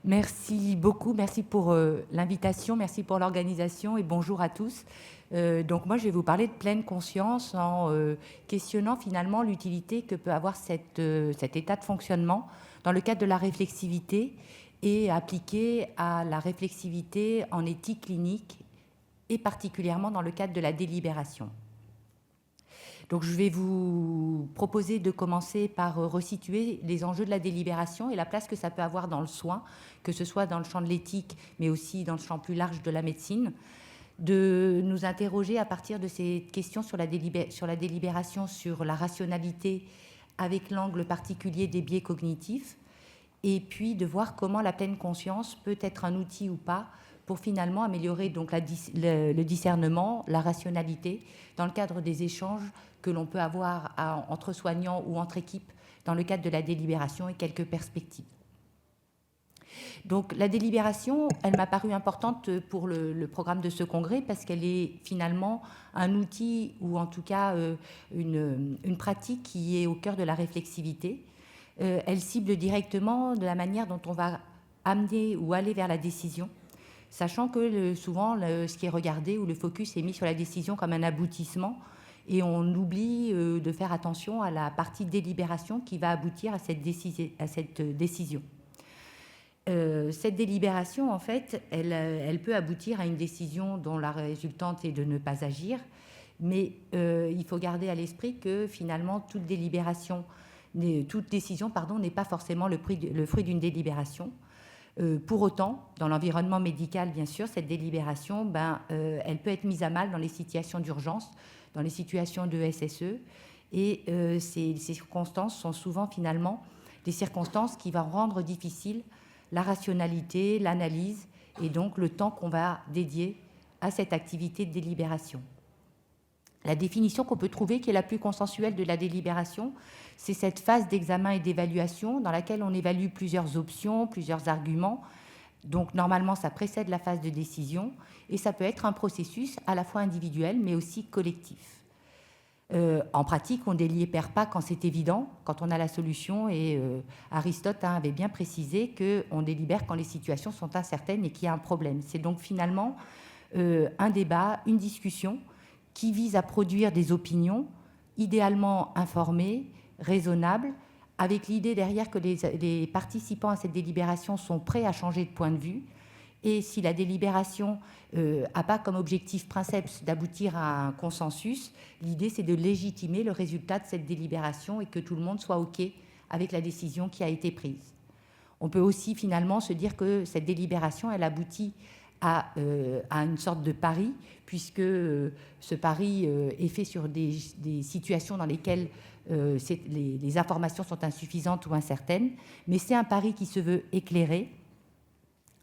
Merci beaucoup, merci pour l'invitation, merci pour l'organisation et bonjour à tous. Donc moi, je vais vous parler de pleine conscience en questionnant finalement l'utilité que peut avoir cet état de fonctionnement dans le cadre de la réflexivité et appliqué à la réflexivité en éthique clinique et particulièrement dans le cadre de la délibération. Donc je vais vous proposer de commencer par resituer les enjeux de la délibération et la place que ça peut avoir dans le soin, que ce soit dans le champ de l'éthique, mais aussi dans le champ plus large de la médecine, de nous interroger à partir de ces questions sur la délibération, sur la rationalité, avec l'angle particulier des biais cognitifs, et puis de voir comment la pleine conscience peut être un outil ou pas pour finalement améliorer donc le discernement, la rationalité, dans le cadre des échanges que l'on peut avoir entre soignants ou entre équipes dans le cadre de la délibération et quelques perspectives. Donc la délibération, elle m'a paru importante pour le programme de ce congrès parce qu'elle est finalement un outil ou en tout cas une pratique qui est au cœur de la réflexivité. Elle cible directement de la manière dont on va amener ou aller vers la décision, sachant que souvent ce qui est regardé ou le focus est mis sur la décision comme un aboutissement et on oublie de faire attention à la partie délibération qui va aboutir à cette décision. Cette délibération, en fait, elle peut aboutir à une décision dont la résultante est de ne pas agir, mais il faut garder à l'esprit que finalement toute décision n'est pas forcément le fruit d'une délibération. Pour autant, dans l'environnement médical, bien sûr, cette délibération, elle peut être mise à mal dans les situations d'urgence, dans les situations de SSE, et ces circonstances sont souvent finalement des circonstances qui vont rendre difficile la rationalité, l'analyse, et donc le temps qu'on va dédier à cette activité de délibération. La définition qu'on peut trouver, qui est la plus consensuelle de la délibération, c'est cette phase d'examen et d'évaluation dans laquelle on évalue plusieurs options, plusieurs arguments. Donc normalement, ça précède la phase de décision et ça peut être un processus à la fois individuel mais aussi collectif. En pratique, on ne délibère pas quand c'est évident, quand on a la solution, et Aristote avait bien précisé qu'on délibère quand les situations sont incertaines et qu'il y a un problème. C'est donc finalement un débat, une discussion qui vise à produire des opinions idéalement informées, raisonnables, avec l'idée derrière que les participants à cette délibération sont prêts à changer de point de vue. Et si la délibération n'a pas comme objectif princeps d'aboutir à un consensus, l'idée c'est de légitimer le résultat de cette délibération et que tout le monde soit OK avec la décision qui a été prise. On peut aussi finalement se dire que cette délibération, elle aboutit à une sorte de pari, puisque ce pari est fait sur des situations dans lesquelles les informations sont insuffisantes ou incertaines, mais c'est un pari qui se veut éclairé,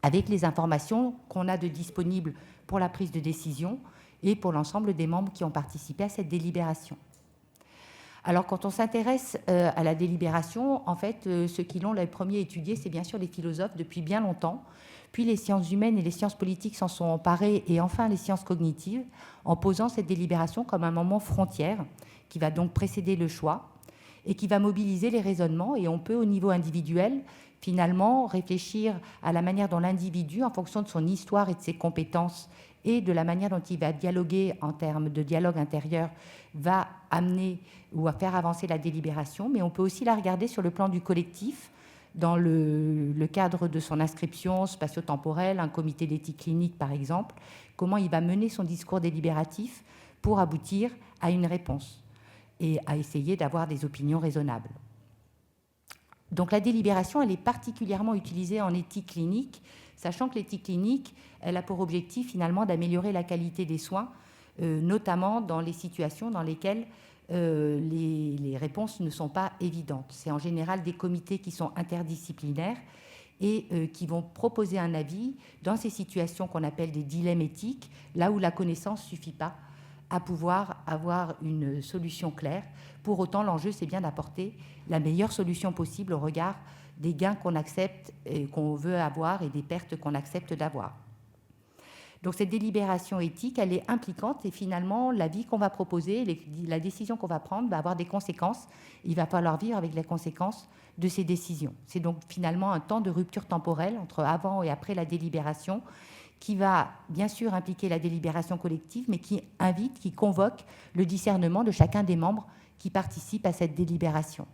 avec les informations qu'on a de disponibles pour la prise de décision et pour l'ensemble des membres qui ont participé à cette délibération. Alors, quand on s'intéresse à la délibération, en fait, ceux qui l'ont les premiers étudié, c'est bien sûr les philosophes depuis bien longtemps, puis les sciences humaines et les sciences politiques s'en sont emparées, et enfin les sciences cognitives, en posant cette délibération comme un moment frontière qui va donc précéder le choix et qui va mobiliser les raisonnements. Et on peut, au niveau individuel, finalement, réfléchir à la manière dont l'individu, en fonction de son histoire et de ses compétences, et de la manière dont il va dialoguer en termes de dialogue intérieur, va amener ou à faire avancer la délibération. Mais on peut aussi la regarder sur le plan du collectif, dans le cadre de son inscription spatio-temporelle, un comité d'éthique clinique par exemple, comment il va mener son discours délibératif pour aboutir à une réponse et à essayer d'avoir des opinions raisonnables. Donc la délibération, elle est particulièrement utilisée en éthique clinique, sachant que l'éthique clinique, elle a pour objectif finalement d'améliorer la qualité des soins, notamment dans les situations dans lesquelles les réponses ne sont pas évidentes. C'est en général des comités qui sont interdisciplinaires et qui vont proposer un avis dans ces situations qu'on appelle des dilemmes éthiques, là où la connaissance ne suffit pas à pouvoir avoir une solution claire. Pour autant, l'enjeu, c'est bien d'apporter la meilleure solution possible au regard des gains qu'on accepte et qu'on veut avoir et des pertes qu'on accepte d'avoir. Donc cette délibération éthique, elle est impliquante et finalement, l'avis qu'on va proposer, la décision qu'on va prendre va avoir des conséquences. Il va falloir vivre avec les conséquences de ces décisions. C'est donc finalement un temps de rupture temporelle entre avant et après la délibération qui va bien sûr impliquer la délibération collective, mais qui invite, qui convoque le discernement de chacun des membres qui participent à cette délibération.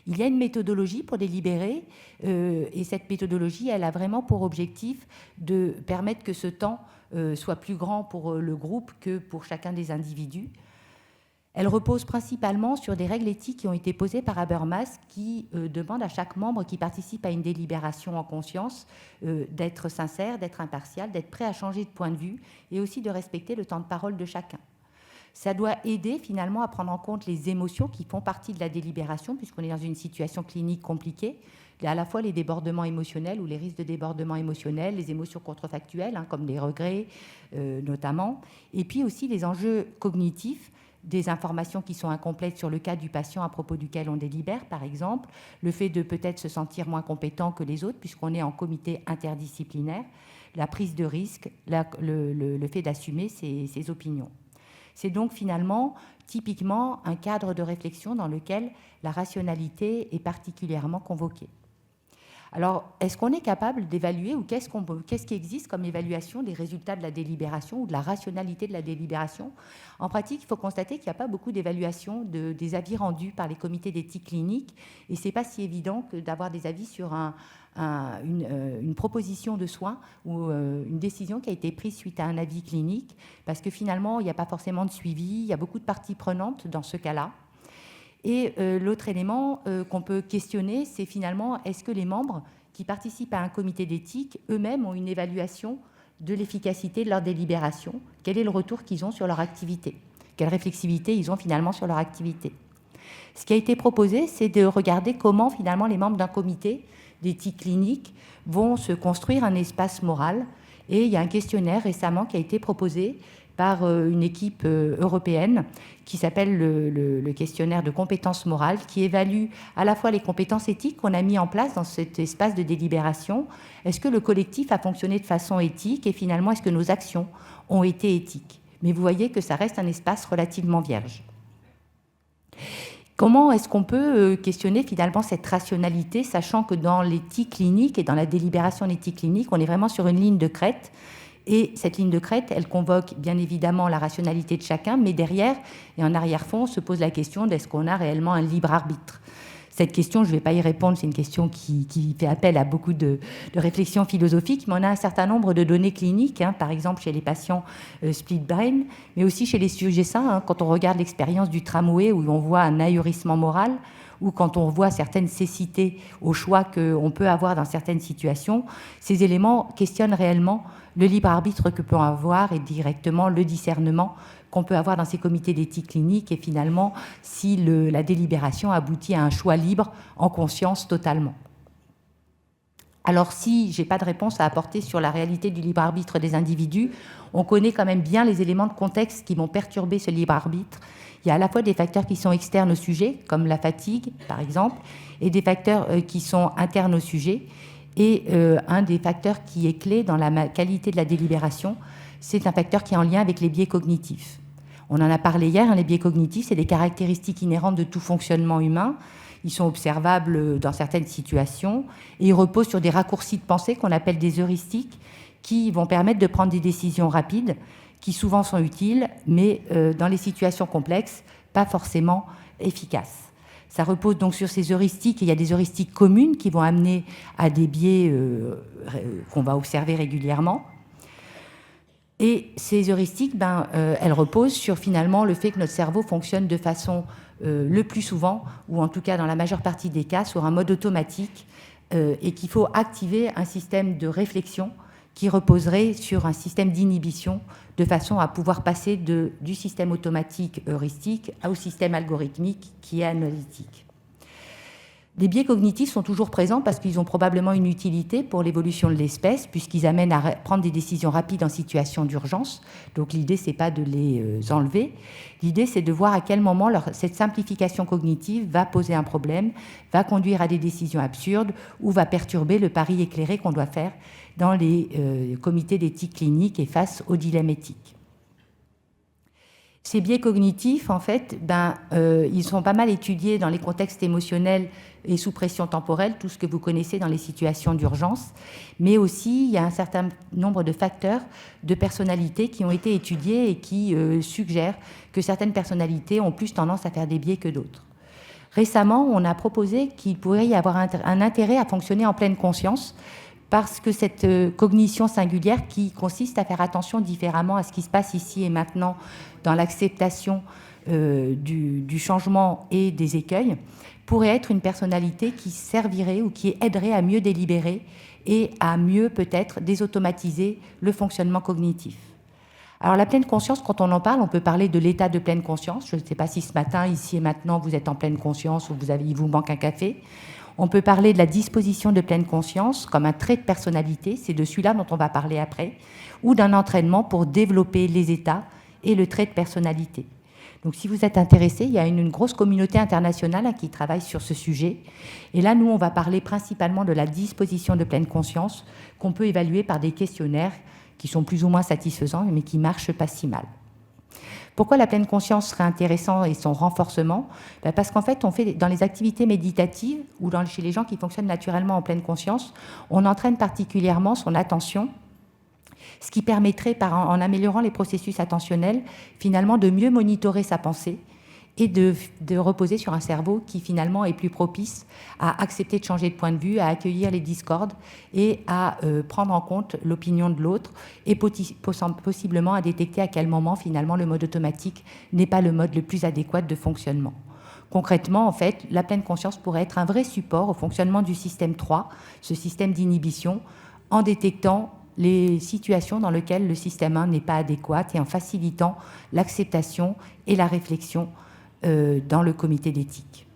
Il y a une méthodologie pour délibérer, et cette méthodologie, elle a vraiment pour objectif de permettre que ce temps soit plus grand pour le groupe que pour chacun des individus. Elle repose principalement sur des règles éthiques qui ont été posées par Habermas, qui demandent à chaque membre qui participe à une délibération en conscience d'être sincère, d'être impartial, d'être prêt à changer de point de vue et aussi de respecter le temps de parole de chacun. Ça doit aider finalement à prendre en compte les émotions qui font partie de la délibération, puisqu'on est dans une situation clinique compliquée. Il y a à la fois les débordements émotionnels ou les risques de débordement émotionnel, les émotions contrefactuelles, comme les regrets notamment, et puis aussi les enjeux cognitifs, des informations qui sont incomplètes sur le cas du patient à propos duquel on délibère, par exemple, le fait de peut-être se sentir moins compétent que les autres, puisqu'on est en comité interdisciplinaire, la prise de risque, le fait d'assumer ses opinions. C'est donc finalement typiquement un cadre de réflexion dans lequel la rationalité est particulièrement convoquée. Alors, est-ce qu'on est capable d'évaluer ou qu'est-ce qui existe comme évaluation des résultats de la délibération ou de la rationalité de la délibération? En pratique, il faut constater qu'il n'y a pas beaucoup d'évaluation des avis rendus par les comités d'éthique clinique et ce n'est pas si évident que d'avoir des avis sur une proposition de soins ou une décision qui a été prise suite à un avis clinique, parce que finalement, il n'y a pas forcément de suivi, il y a beaucoup de parties prenantes dans ce cas-là. Et l'autre élément qu'on peut questionner, c'est finalement, est-ce que les membres qui participent à un comité d'éthique, eux-mêmes, ont une évaluation de l'efficacité de leur délibération? Quel est le retour qu'ils ont sur leur activité? Quelle réflexivité ils ont finalement sur leur activité? Ce qui a été proposé, c'est de regarder comment finalement les membres d'un comité d'éthique clinique vont se construire un espace moral. Et il y a un questionnaire récemment qui a été proposé par une équipe européenne qui s'appelle le questionnaire de compétences morales, qui évalue à la fois les compétences éthiques qu'on a mis en place dans cet espace de délibération. Est-ce que le collectif a fonctionné de façon éthique et finalement est-ce que nos actions ont été éthiques? Mais vous voyez que ça reste un espace relativement vierge. Comment est-ce qu'on peut questionner finalement cette rationalité, sachant que dans l'éthique clinique et dans la délibération d'éthique clinique, on est vraiment sur une ligne de crête. Et cette ligne de crête, elle convoque bien évidemment la rationalité de chacun, mais derrière et en arrière-fond se pose la question d'est-ce qu'on a réellement un libre arbitre? Cette question, je ne vais pas y répondre, c'est une question qui fait appel à beaucoup de réflexions philosophiques, mais on a un certain nombre de données cliniques, par exemple chez les patients split brain, mais aussi chez les sujets sains, quand on regarde l'expérience du tramway où on voit un ahurissement moral, ou quand on voit certaines cécités au choix qu'on peut avoir dans certaines situations, ces éléments questionnent réellement le libre arbitre que peut avoir et directement le discernement qu'on peut avoir dans ces comités d'éthique clinique et finalement si la délibération aboutit à un choix libre en conscience totalement. Alors si je n'ai pas de réponse à apporter sur la réalité du libre arbitre des individus, on connaît quand même bien les éléments de contexte qui vont perturber ce libre arbitre. Il y a à la fois des facteurs qui sont externes au sujet, comme la fatigue par exemple, et des facteurs qui sont internes au sujet. Et un des facteurs qui est clé dans la qualité de la délibération, c'est un facteur qui est en lien avec les biais cognitifs. On en a parlé hier, les biais cognitifs, c'est des caractéristiques inhérentes de tout fonctionnement humain. Ils sont observables dans certaines situations et ils reposent sur des raccourcis de pensée qu'on appelle des heuristiques qui vont permettre de prendre des décisions rapides, qui souvent sont utiles, mais dans les situations complexes, pas forcément efficaces. Ça repose donc sur ces heuristiques, et il y a des heuristiques communes qui vont amener à des biais qu'on va observer régulièrement. Et ces heuristiques, elles reposent sur finalement le fait que notre cerveau fonctionne de façon le plus souvent, ou en tout cas dans la majeure partie des cas, sur un mode automatique, et qu'il faut activer un système de réflexion qui reposerait sur un système d'inhibition de façon à pouvoir passer du système automatique heuristique au système algorithmique qui est analytique. Les biais cognitifs sont toujours présents parce qu'ils ont probablement une utilité pour l'évolution de l'espèce, puisqu'ils amènent à prendre des décisions rapides en situation d'urgence. Donc l'idée, ce n'est pas de les enlever. L'idée, c'est de voir à quel moment cette simplification cognitive va poser un problème, va conduire à des décisions absurdes ou va perturber le pari éclairé qu'on doit faire dans les comités d'éthique clinique et face aux dilemmes éthiques. Ces biais cognitifs, en fait, ils sont pas mal étudiés dans les contextes émotionnels et sous pression temporelle, tout ce que vous connaissez dans les situations d'urgence, mais aussi il y a un certain nombre de facteurs de personnalité qui ont été étudiés et qui suggèrent que certaines personnalités ont plus tendance à faire des biais que d'autres. Récemment, on a proposé qu'il pourrait y avoir un intérêt à fonctionner en pleine conscience, parce que cette cognition singulière qui consiste à faire attention différemment à ce qui se passe ici et maintenant dans l'acceptation du changement et des écueils, pourrait être une personnalité qui servirait ou qui aiderait à mieux délibérer et à mieux peut-être désautomatiser le fonctionnement cognitif. Alors la pleine conscience, quand on en parle, on peut parler de l'état de pleine conscience. Je ne sais pas si ce matin, ici et maintenant, vous êtes en pleine conscience ou il vous manque un café. On peut parler de la disposition de pleine conscience comme un trait de personnalité, c'est de celui-là dont on va parler après, ou d'un entraînement pour développer les états et le trait de personnalité. Donc si vous êtes intéressé, il y a une grosse communauté internationale qui travaille sur ce sujet. Et là, nous, on va parler principalement de la disposition de pleine conscience qu'on peut évaluer par des questionnaires qui sont plus ou moins satisfaisants, mais qui ne marchent pas si mal. Pourquoi la pleine conscience serait intéressant et son renforcement ? Parce qu'en fait, on fait dans les activités méditatives ou chez les gens qui fonctionnent naturellement en pleine conscience, on entraîne particulièrement son attention, ce qui permettrait, en améliorant les processus attentionnels, finalement de mieux monitorer sa pensée et de reposer sur un cerveau qui finalement est plus propice à accepter de changer de point de vue, à accueillir les discordes et à prendre en compte l'opinion de l'autre et possiblement à détecter à quel moment finalement le mode automatique n'est pas le mode le plus adéquat de fonctionnement. Concrètement, en fait, la pleine conscience pourrait être un vrai support au fonctionnement du système 3, ce système d'inhibition, en détectant les situations dans lesquelles le système 1 n'est pas adéquat et en facilitant l'acceptation et la réflexion dans le comité d'éthique.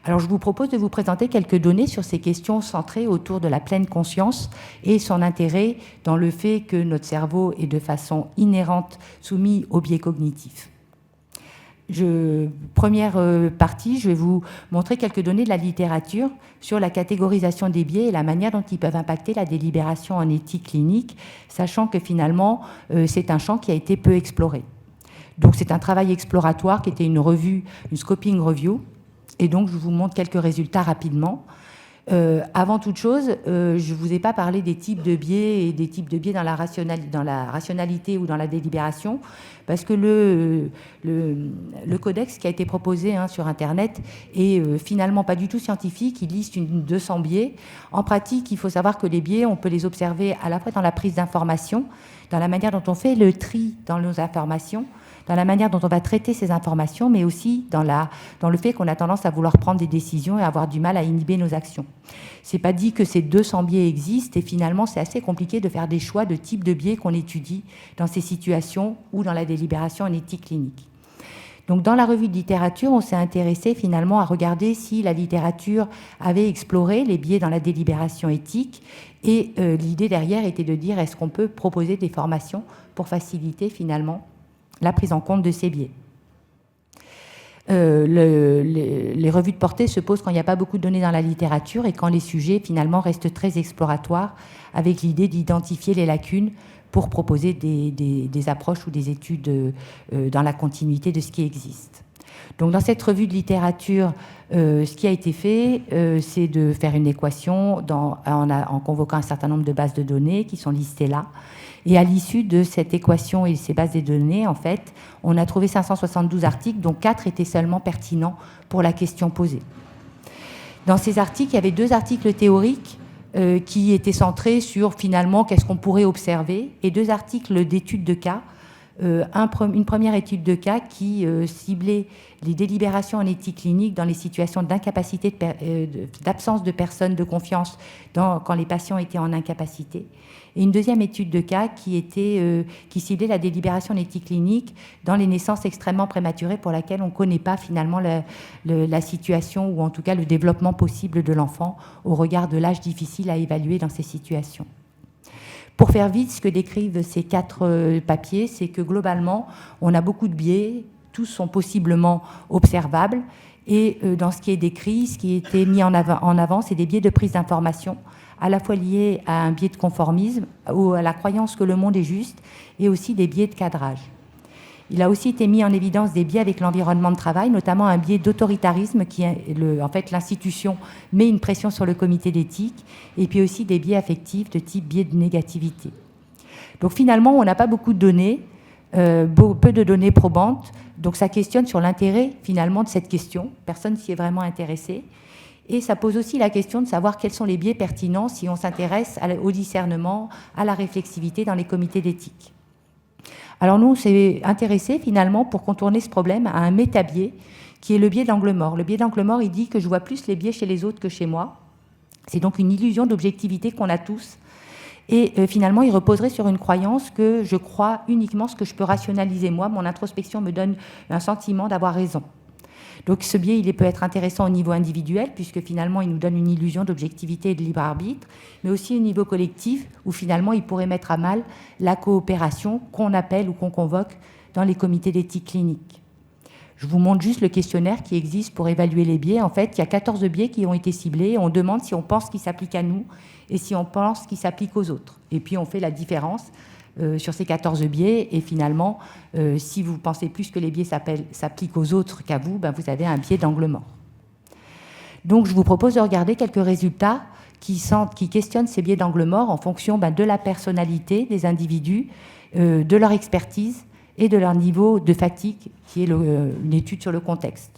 Alors je vous propose de vous présenter quelques données sur ces questions centrées autour de la pleine conscience et son intérêt dans le fait que notre cerveau est de façon inhérente soumis aux biais cognitifs. Première partie, je vais vous montrer quelques données de la littérature sur la catégorisation des biais et la manière dont ils peuvent impacter la délibération en éthique clinique, sachant que finalement, c'est un champ qui a été peu exploré. Donc c'est un travail exploratoire qui était une revue, une scoping review, et donc je vous montre quelques résultats rapidement. Avant toute chose, je ne vous ai pas parlé des types de biais et des types de biais dans la rationalité ou dans la délibération, parce que le codex qui a été proposé sur Internet est finalement pas du tout scientifique. Il liste 200 biais. En pratique, il faut savoir que les biais, on peut les observer à la fois dans la prise d'information, dans la manière dont on fait le tri dans nos informations, dans la manière dont on va traiter ces informations, mais aussi dans le fait qu'on a tendance à vouloir prendre des décisions et avoir du mal à inhiber nos actions. C'est pas dit que ces 200 biais existent et finalement c'est assez compliqué de faire des choix de type de biais qu'on étudie dans ces situations ou dans la délibération en éthique clinique. Donc dans la revue de littérature, on s'est intéressé finalement à regarder si la littérature avait exploré les biais dans la délibération éthique et l'idée derrière était de dire est-ce qu'on peut proposer des formations pour faciliter finalement la prise en compte de ces biais. Les revues de portée se posent quand il n'y a pas beaucoup de données dans la littérature et quand les sujets finalement restent très exploratoires avec l'idée d'identifier les lacunes pour proposer des approches ou des études dans la continuité de ce qui existe. Donc dans cette revue de littérature, ce qui a été fait, c'est de faire une équation en convoquant un certain nombre de bases de données qui sont listées là. Et à l'issue de cette équation et de ces bases de données, en fait, on a trouvé 572 articles, dont 4 étaient seulement pertinents pour la question posée. Dans ces articles, il y avait 2 articles théoriques qui étaient centrés sur, finalement, qu'est-ce qu'on pourrait observer, et 2 articles d'études de cas une première étude de cas qui ciblait les délibérations en éthique clinique dans les situations d'incapacité, d'absence de personnes de confiance quand les patients étaient en incapacité. Et une deuxième étude de cas qui ciblait la délibération en éthique clinique dans les naissances extrêmement prématurées pour laquelle on ne connaît pas finalement la situation ou en tout cas le développement possible de l'enfant au regard de l'âge difficile à évaluer dans ces situations. Pour faire vite, ce que décrivent ces 4 papiers, c'est que globalement, on a beaucoup de biais, tous sont possiblement observables, et dans ce qui est décrit, ce qui a été mis en avant, c'est des biais de prise d'information, à la fois liés à un biais de conformisme, ou à la croyance que le monde est juste, et aussi des biais de cadrage. Il a aussi été mis en évidence des biais avec l'environnement de travail, notamment un biais d'autoritarisme qui, en fait, l'institution met une pression sur le comité d'éthique, et puis aussi des biais affectifs de type biais de négativité. Donc finalement, on n'a pas beaucoup de données, peu de données probantes, donc ça questionne sur l'intérêt finalement de cette question. Personne s'y est vraiment intéressé. Et ça pose aussi la question de savoir quels sont les biais pertinents si on s'intéresse au discernement, à la réflexivité dans les comités d'éthique. Alors nous, on s'est intéressé finalement pour contourner ce problème à un métabiais qui est le biais d'angle mort. Le biais d'angle mort, il dit que je vois plus les biais chez les autres que chez moi. C'est donc une illusion d'objectivité qu'on a tous. Et finalement, il reposerait sur une croyance que je crois uniquement ce que je peux rationaliser moi. Mon introspection me donne un sentiment d'avoir raison. Donc ce biais, il peut être intéressant au niveau individuel, puisque finalement, il nous donne une illusion d'objectivité et de libre arbitre, mais aussi au niveau collectif, où finalement, il pourrait mettre à mal la coopération qu'on appelle ou qu'on convoque dans les comités d'éthique clinique. Je vous montre juste le questionnaire qui existe pour évaluer les biais. En fait, il y a 14 biais qui ont été ciblés. On demande si on pense qu'ils s'appliquent à nous et si on pense qu'ils s'appliquent aux autres. Et puis, on fait la différence sur ces 14 biais. Et finalement, si vous pensez plus que les biais s'appliquent aux autres qu'à vous, ben vous avez un biais d'angle mort. Donc, je vous propose de regarder quelques résultats qui questionnent ces biais d'angle mort en fonction de la personnalité des individus, de leur expertise et de leur niveau de fatigue, qui est une étude sur le contexte.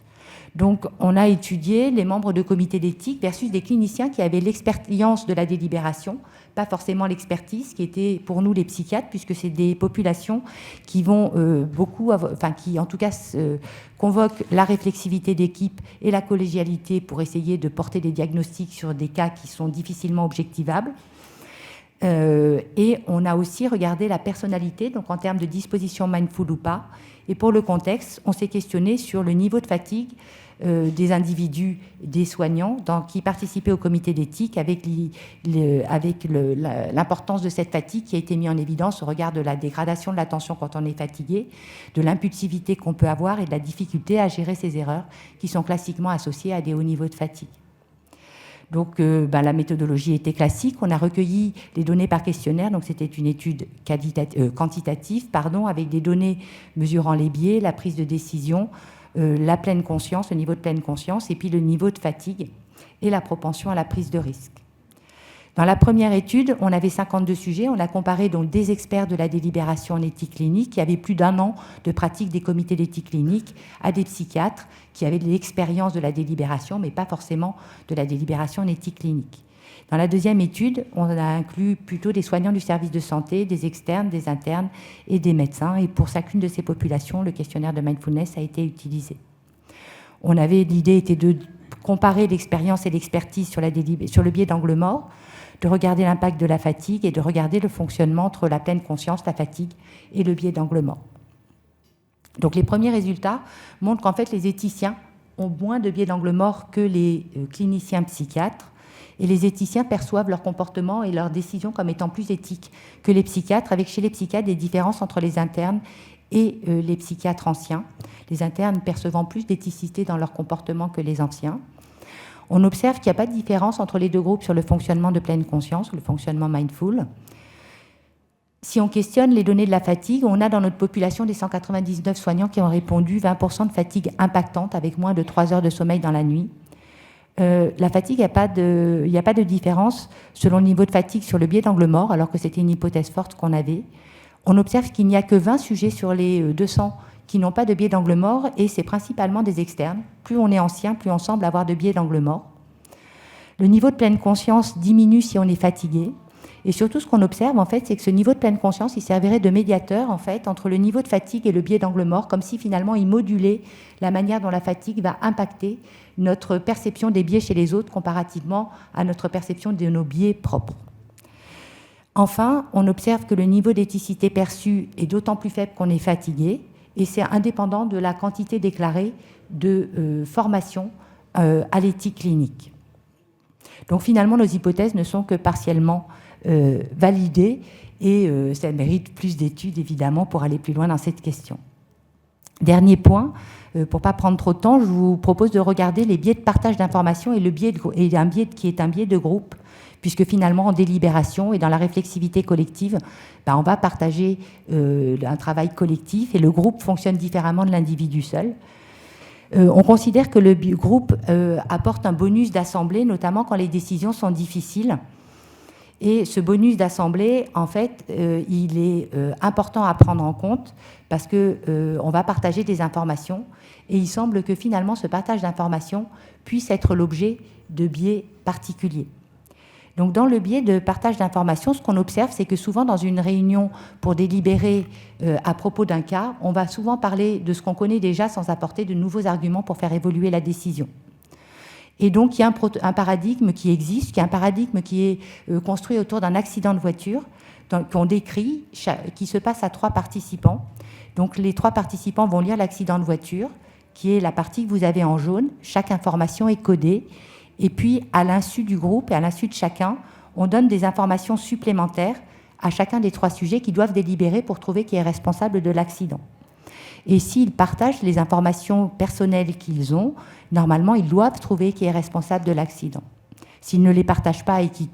Donc, on a étudié les membres de comités d'éthique versus des cliniciens qui avaient l'expérience de la délibération, pas forcément l'expertise, qui était pour nous les psychiatres, puisque c'est des populations qui vont qui en tout cas convoquent la réflexivité d'équipe et la collégialité pour essayer de porter des diagnostics sur des cas qui sont difficilement objectivables. Et on a aussi regardé la personnalité, donc en termes de disposition mindful ou pas. Et pour le contexte, on s'est questionné sur le niveau de fatigue des individus, des soignants qui participaient au comité d'éthique avec l'importance de cette fatigue qui a été mise en évidence au regard de la dégradation de l'attention quand on est fatigué, de l'impulsivité qu'on peut avoir et de la difficulté à gérer ces erreurs qui sont classiquement associées à des hauts niveaux de fatigue. Donc la méthodologie était classique. On a recueilli les données par questionnaire. Donc c'était une étude quantitative, avec des données mesurant les biais, la prise de décision, la pleine conscience, le niveau de pleine conscience, et puis le niveau de fatigue et la propension à la prise de risque. Dans la première étude, on avait 52 sujets. On a comparé donc des experts de la délibération en éthique clinique qui avaient plus d'1 an de pratique des comités d'éthique clinique à des psychiatres qui avaient de l'expérience de la délibération, mais pas forcément de la délibération en éthique clinique. Dans la deuxième étude, on a inclus plutôt des soignants du service de santé, des externes, des internes et des médecins. Et pour chacune de ces populations, le questionnaire de mindfulness a été utilisé. L'idée était de comparer l'expérience et l'expertise sur le biais d'angle mort, de regarder l'impact de la fatigue et de regarder le fonctionnement entre la pleine conscience, la fatigue et le biais d'angle mort. Donc les premiers résultats montrent qu'en fait les éthiciens ont moins de biais d'angle mort que les cliniciens psychiatres, et les éthiciens perçoivent leur comportement et leurs décisions comme étant plus éthiques que les psychiatres, avec chez les psychiatres des différences entre les internes et les psychiatres anciens, les internes percevant plus d'éthicité dans leur comportement que les anciens. On observe qu'il n'y a pas de différence entre les deux groupes sur le fonctionnement de pleine conscience, le fonctionnement mindful. Si on questionne les données de la fatigue, on a dans notre population des 199 soignants qui ont répondu 20% de fatigue impactante avec moins de 3 heures de sommeil dans la nuit. La fatigue, il n'y a pas de différence selon le niveau de fatigue sur le biais d'angle mort, alors que c'était une hypothèse forte qu'on avait. On observe qu'il n'y a que 20 sujets sur les 200 qui n'ont pas de biais d'angle mort, et c'est principalement des externes. Plus on est ancien, plus on semble avoir de biais d'angle mort. Le niveau de pleine conscience diminue si on est fatigué, Et surtout, ce qu'on observe, en fait, c'est que ce niveau de pleine conscience, il servirait de médiateur, en fait, entre le niveau de fatigue et le biais d'angle mort, comme si, finalement, il modulait la manière dont la fatigue va impacter notre perception des biais chez les autres, comparativement à notre perception de nos biais propres. Enfin, on observe que le niveau d'éthicité perçu est d'autant plus faible qu'on est fatigué, et c'est indépendant de la quantité déclarée de formation à l'éthique clinique. Donc, finalement, nos hypothèses ne sont que partiellement validées et ça mérite plus d'études, évidemment, pour aller plus loin dans cette question. Dernier point, pour ne pas prendre trop de temps, je vous propose de regarder les biais de partage d'informations et un biais qui est un biais de groupe, puisque finalement, en délibération et dans la réflexivité collective, on va partager un travail collectif et le groupe fonctionne différemment de l'individu seul. On considère que le groupe apporte un bonus d'assemblée, notamment quand les décisions sont difficiles. Et ce bonus d'assemblée, en fait, il est important à prendre en compte parce qu'on va partager des informations et il semble que finalement ce partage d'informations puisse être l'objet de biais particuliers. Donc dans le biais de partage d'informations, ce qu'on observe, c'est que souvent dans une réunion pour délibérer à propos d'un cas, on va souvent parler de ce qu'on connaît déjà sans apporter de nouveaux arguments pour faire évoluer la décision. Et donc, il y a un paradigme qui existe, qui est un paradigme qui est construit autour d'un accident de voiture qu'on décrit, qui se passe à 3 participants. Donc, les 3 participants vont lire l'accident de voiture, qui est la partie que vous avez en jaune. Chaque information est codée. Et puis, à l'insu du groupe et à l'insu de chacun, on donne des informations supplémentaires à chacun des 3 sujets qui doivent délibérer pour trouver qui est responsable de l'accident. Et s'ils partagent les informations personnelles qu'ils ont, normalement, ils doivent trouver qui est responsable de l'accident. S'ils ne les partagent pas et qu'ils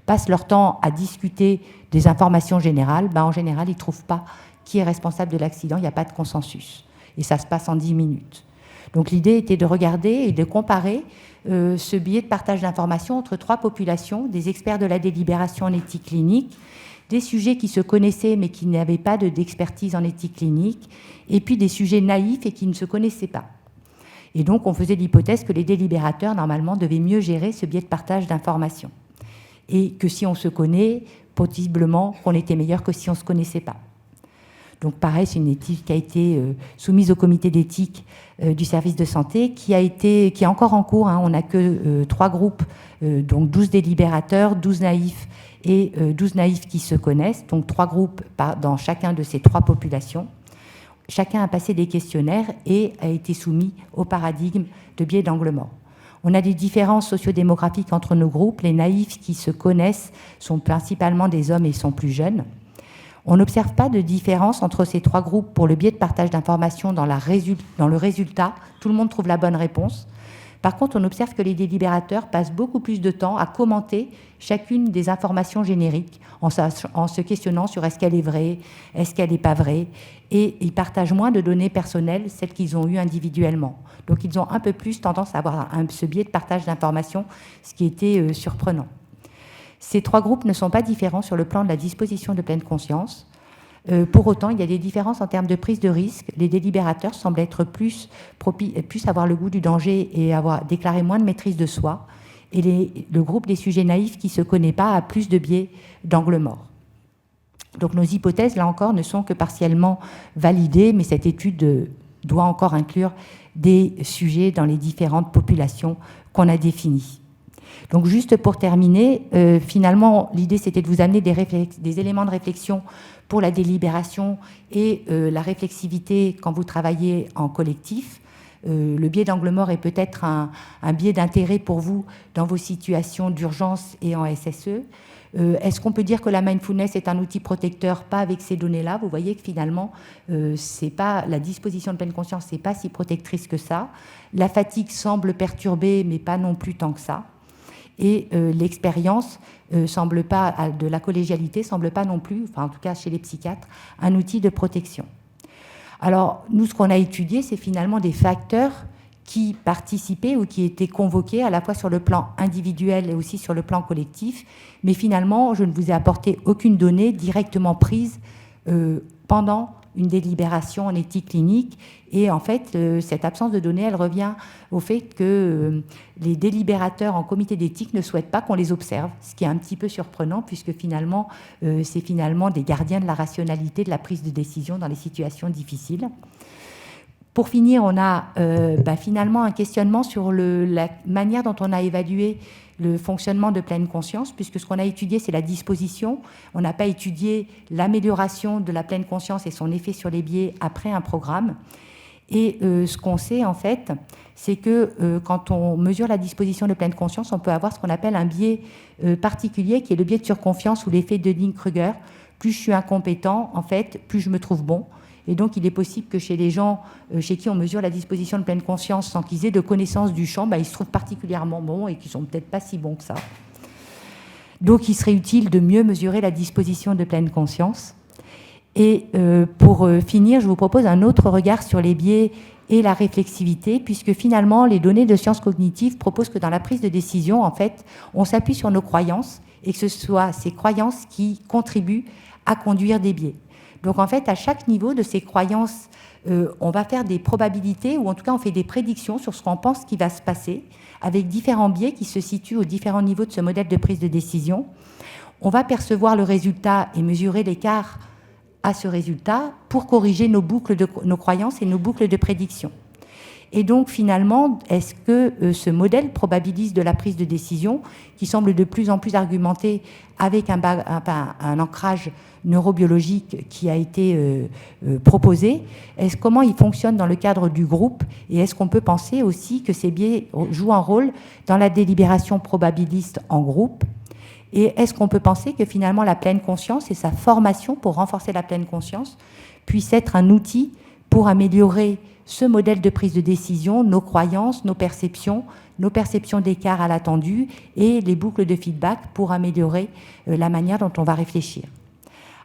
passent leur temps à discuter des informations générales, en général, ils ne trouvent pas qui est responsable de l'accident, il n'y a pas de consensus. Et ça se passe en 10 minutes. Donc l'idée était de regarder et de comparer ce biais de partage d'informations entre 3 populations, des experts de la délibération en éthique clinique, des sujets qui se connaissaient mais qui n'avaient pas d'expertise en éthique clinique, et puis des sujets naïfs et qui ne se connaissaient pas. Et donc on faisait l'hypothèse que les délibérateurs, normalement, devaient mieux gérer ce biais de partage d'informations. Et que si on se connaît, possiblement qu'on était meilleur que si on ne se connaissait pas. Donc pareil, c'est une étude qui a été soumise au comité d'éthique du service de santé, qui est encore en cours. On n'a que 3 groupes, donc 12 délibérateurs, 12 naïfs et 12 naïfs qui se connaissent, donc 3 groupes dans chacun de ces 3 populations. Chacun a passé des questionnaires et a été soumis au paradigme de biais d'angle mort. On a des différences sociodémographiques entre nos groupes. Les naïfs qui se connaissent sont principalement des hommes et sont plus jeunes. On n'observe pas de différence entre ces 3 groupes pour le biais de partage d'informations dans le résultat. Tout le monde trouve la bonne réponse. Par contre, on observe que les délibérateurs passent beaucoup plus de temps à commenter chacune des informations génériques en se questionnant sur est-ce qu'elle est vraie, est-ce qu'elle n'est pas vraie, et ils partagent moins de données personnelles, celles qu'ils ont eues individuellement. Donc ils ont un peu plus tendance à avoir ce biais de partage d'informations, ce qui était surprenant. Ces 3 groupes ne sont pas différents sur le plan de la disposition de pleine conscience. Pour autant, il y a des différences en termes de prise de risque. Les délibérateurs semblent être plus avoir le goût du danger et avoir déclaré moins de maîtrise de soi. Et le groupe des sujets naïfs qui ne se connaît pas a plus de biais d'angle mort. Donc nos hypothèses, là encore, ne sont que partiellement validées, mais cette étude doit encore inclure des sujets dans les différentes populations qu'on a définies. Donc juste pour terminer, finalement, l'idée c'était de vous amener des éléments de réflexion pour la délibération et la réflexivité quand vous travaillez en collectif. Le biais d'angle mort est peut-être un biais d'intérêt pour vous dans vos situations d'urgence et en SSE. Est-ce qu'on peut dire que la mindfulness est un outil protecteur? Pas avec ces données-là. Vous voyez que finalement, c'est pas, la disposition de pleine conscience n'est pas si protectrice que ça. La fatigue semble perturber, mais pas non plus tant que ça. Et l'expérience semble pas, de la collégialité semble pas non plus, enfin en tout cas chez les psychiatres, un outil de protection. Alors nous, ce qu'on a étudié, c'est finalement des facteurs qui participaient ou qui étaient convoqués à la fois sur le plan individuel et aussi sur le plan collectif, mais finalement je ne vous ai apporté aucune donnée directement prise pendant une délibération en éthique clinique. Et en fait, cette absence de données, elle revient au fait que les délibérateurs en comité d'éthique ne souhaitent pas qu'on les observe, ce qui est un petit peu surprenant, puisque finalement, c'est finalement des gardiens de la rationalité, de la prise de décision dans les situations difficiles. Pour finir, on a finalement un questionnement sur la manière dont on a évalué le fonctionnement de pleine conscience, puisque ce qu'on a étudié, c'est la disposition. On n'a pas étudié l'amélioration de la pleine conscience et son effet sur les biais après un programme. Et ce qu'on sait, en fait, c'est que quand on mesure la disposition de pleine conscience, on peut avoir ce qu'on appelle un biais particulier, qui est le biais de surconfiance ou l'effet de Dunning-Kruger. Plus je suis incompétent, en fait, plus je me trouve bon. Et donc, il est possible que chez les gens chez qui on mesure la disposition de pleine conscience sans qu'ils aient de connaissance du champ, ils se trouvent particulièrement bons et qu'ils ne sont peut-être pas si bons que ça. Donc, il serait utile de mieux mesurer la disposition de pleine conscience. Et pour finir, je vous propose un autre regard sur les biais et la réflexivité, puisque finalement, les données de sciences cognitives proposent que dans la prise de décision, en fait, on s'appuie sur nos croyances et que ce soit ces croyances qui contribuent à conduire des biais. Donc en fait, à chaque niveau de ces croyances, on va faire des probabilités, ou en tout cas on fait des prédictions sur ce qu'on pense qui va se passer, avec différents biais qui se situent aux différents niveaux de ce modèle de prise de décision. On va percevoir le résultat et mesurer l'écart à ce résultat pour corriger nos croyances et nos boucles de prédiction. Et donc finalement, est-ce que ce modèle probabiliste de la prise de décision, qui semble de plus en plus argumenté avec un ancrage neurobiologique qui a été proposé, comment il fonctionne dans le cadre du groupe, et est-ce qu'on peut penser aussi que ces biais jouent un rôle dans la délibération probabiliste en groupe? Et est-ce qu'on peut penser que finalement la pleine conscience et sa formation pour renforcer la pleine conscience puisse être un outil pour améliorer ce modèle de prise de décision, nos croyances, nos perceptions d'écart à l'attendu et les boucles de feedback pour améliorer la manière dont on va réfléchir.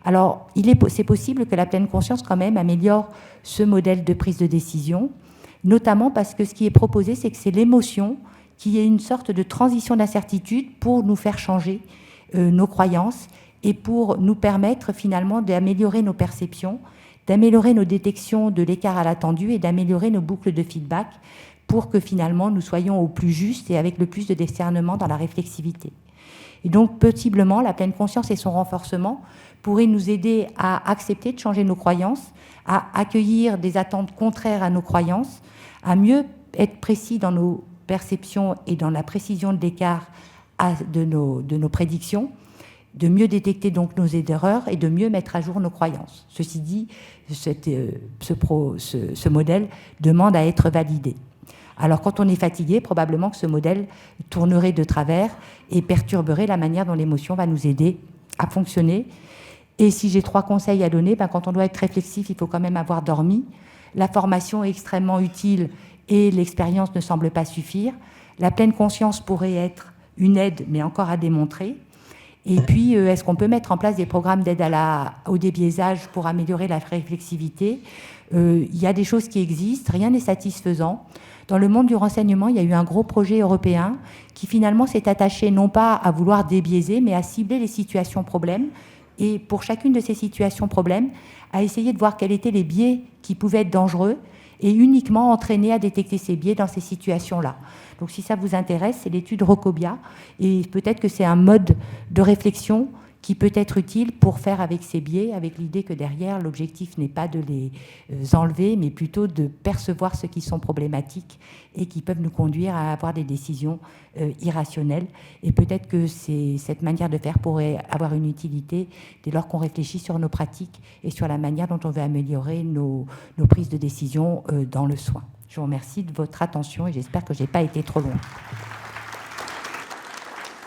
Alors, c'est possible que la pleine conscience quand même améliore ce modèle de prise de décision, notamment parce que ce qui est proposé, c'est que c'est l'émotion qui est une sorte de transition d'incertitude pour nous faire changer nos croyances et pour nous permettre finalement d'améliorer nos perceptions, d'améliorer nos détections de l'écart à l'attendu et d'améliorer nos boucles de feedback pour que finalement nous soyons au plus juste et avec le plus de discernement dans la réflexivité. Et donc, possiblement, la pleine conscience et son renforcement pourraient nous aider à accepter de changer nos croyances, à accueillir des attentes contraires à nos croyances, à mieux être précis dans nos perceptions et dans la précision de l'écart de nos prédictions, de mieux détecter donc nos erreurs et de mieux mettre à jour nos croyances. Ceci dit, ce modèle demande à être validé. Alors quand on est fatigué, probablement que ce modèle tournerait de travers et perturberait la manière dont l'émotion va nous aider à fonctionner. Et si j'ai 3 conseils à donner, quand on doit être réflexif, il faut quand même avoir dormi. La formation est extrêmement utile et l'expérience ne semble pas suffire. La pleine conscience pourrait être une aide, mais encore à démontrer. Et puis, est-ce qu'on peut mettre en place des programmes d'aide au débiaisage pour améliorer la réflexivité? Il y a des choses qui existent, rien n'est satisfaisant. Dans le monde du renseignement, il y a eu un gros projet européen qui finalement s'est attaché non pas à vouloir débiaiser, mais à cibler les situations problèmes. Et pour chacune de ces situations problèmes, à essayer de voir quels étaient les biais qui pouvaient être dangereux et uniquement entraîner à détecter ces biais dans ces situations-là. Donc si ça vous intéresse, c'est l'étude Rocobia, et peut-être que c'est un mode de réflexion qui peut être utile pour faire avec ces biais, avec l'idée que derrière, l'objectif n'est pas de les enlever, mais plutôt de percevoir ceux qui sont problématiques et qui peuvent nous conduire à avoir des décisions irrationnelles. Et peut-être que cette manière de faire pourrait avoir une utilité dès lors qu'on réfléchit sur nos pratiques et sur la manière dont on veut améliorer nos prises de décision dans le soin. Je vous remercie de votre attention et j'espère que je n'ai pas été trop loin.